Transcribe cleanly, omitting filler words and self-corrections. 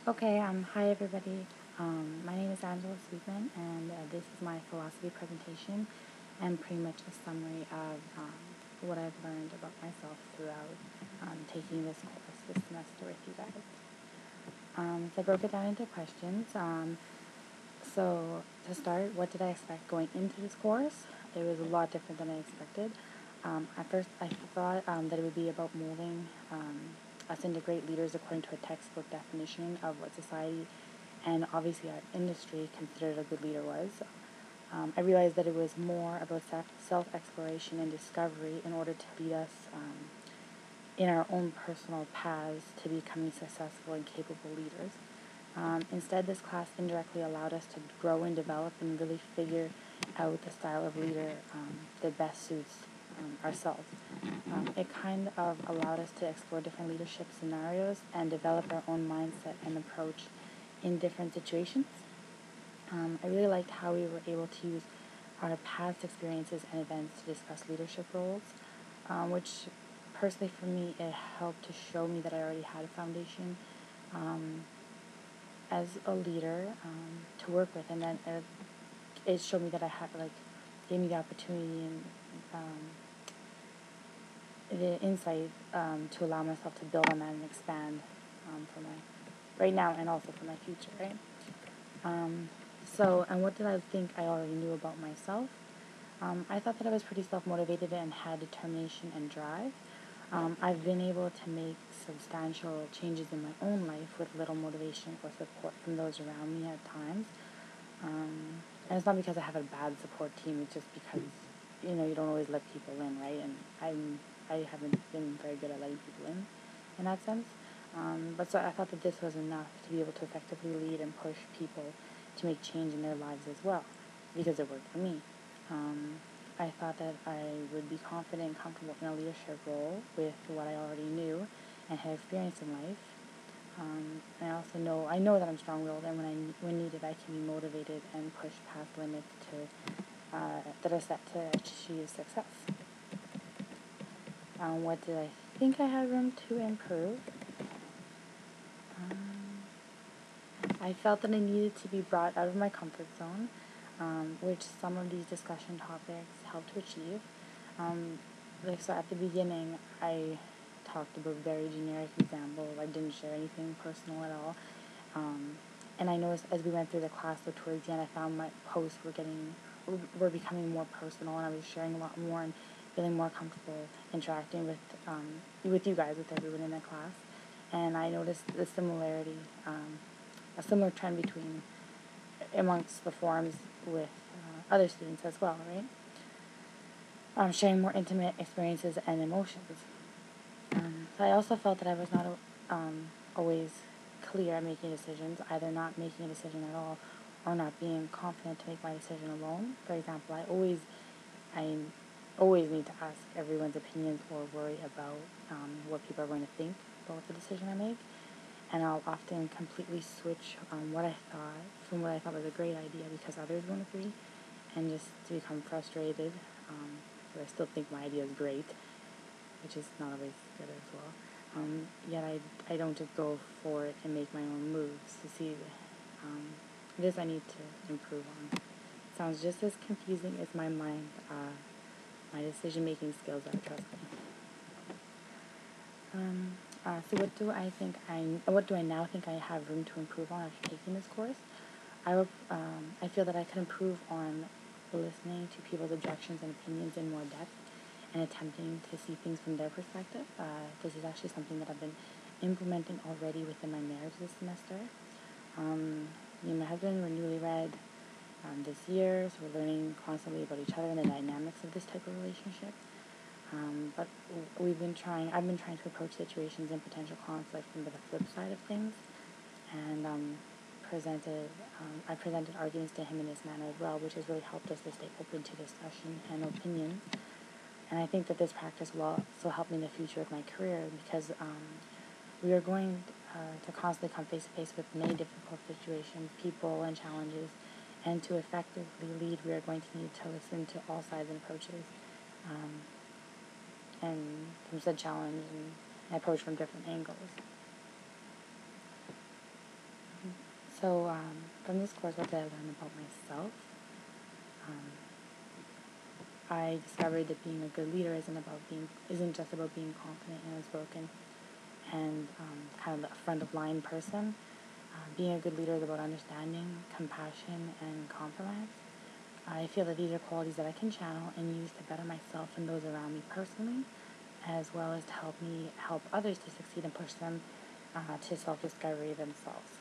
Hi everybody. My name is Angela Sweetman, and this is my philosophy presentation, and pretty much a summary of what I've learned about myself throughout taking this course this semester with you guys. So I broke it down into questions. So to start, what did I expect going into this course? It was a lot different than I expected. At first, I thought that it would be about molding us into great leaders according to a textbook definition of what society and obviously our industry considered a good leader was. I realized that it was more about self-exploration and discovery in order to lead us in our own personal paths to becoming successful and capable leaders. Instead, this class indirectly allowed us to grow and develop and really figure out the style of leader that best suits ourselves. It kind of allowed us to explore different leadership scenarios and develop our own mindset and approach in different situations. I really liked how we were able to use our past experiences and events to discuss leadership roles, which personally for me, it helped to show me that I already had a foundation as a leader to work with, and then it showed me that I had, gave me the opportunity and the insight to allow myself to build on that and expand for my right now and also for my future, right? And what did I think I already knew about myself? I thought that I was pretty self-motivated and had determination and drive. I've been able to make substantial changes in my own life with little motivation or support from those around me at times. And it's not because I have a bad support team, it's just because, you don't always let people in, right? And I haven't been very good at letting people in that sense. But so I thought that this was enough to be able to effectively lead and push people to make change in their lives as well, because it worked for me. I thought that I would be confident and comfortable in a leadership role with what I already knew and had experienced in life. I know that I'm strong-willed, and when needed, I can be motivated and push past limits that are set to achieve success. What did I think I had room to improve? I felt that I needed to be brought out of my comfort zone, which some of these discussion topics help to achieve. So at the beginning, I talked about very generic examples. I didn't share anything personal at all. And I noticed as we went through the class, so towards the end, I found my posts were becoming more personal, and I was sharing a lot more and feeling more comfortable interacting with you guys, with everyone in the class. And I noticed the similarity, a similar trend amongst the forums with other students as well, right? Sharing more intimate experiences and emotions. So I also felt that I was not always clear at making decisions, either not making a decision at all or not being confident to make my decision alone. For example, I always need to ask everyone's opinions or worry about what people are going to think about the decision I make. And I'll often completely switch what I thought was a great idea because others won't agree, and just to become frustrated, because I still think my idea is great, which is not always good as well. Yet I don't just go for it and make my own moves to see this I need to improve on. It sounds just as confusing as my my decision-making skills are, trust me. So what do I now think I have room to improve on after taking this course? I feel that I could improve on listening to people's objections and opinions in more depth and attempting to see things from their perspective. This is actually something that I've been implementing already within my marriage this semester. Me and my husband were newlywed this year, so we're learning constantly about each other and the dynamics of this type of relationship. But I've been trying to approach situations and potential conflict from the flip side of things, and I presented arguments to him in this manner as well, which has really helped us to stay open to discussion and opinion. And I think that this practice will also help me in the future of my career, because we are going to constantly come face to face with many difficult situations, people, and challenges. And to effectively lead, we are going to need to listen to all sides and approaches, and from said challenge and approach from different angles. So from this course, what did I learn about myself? I discovered that being a good leader isn't just about being confident and outspoken and kind of a front of line person. Being a good leader is about understanding, compassion, and compromise. I feel that these are qualities that I can channel and use to better myself and those around me personally, as well as to help others to succeed and push them to self-discovery themselves.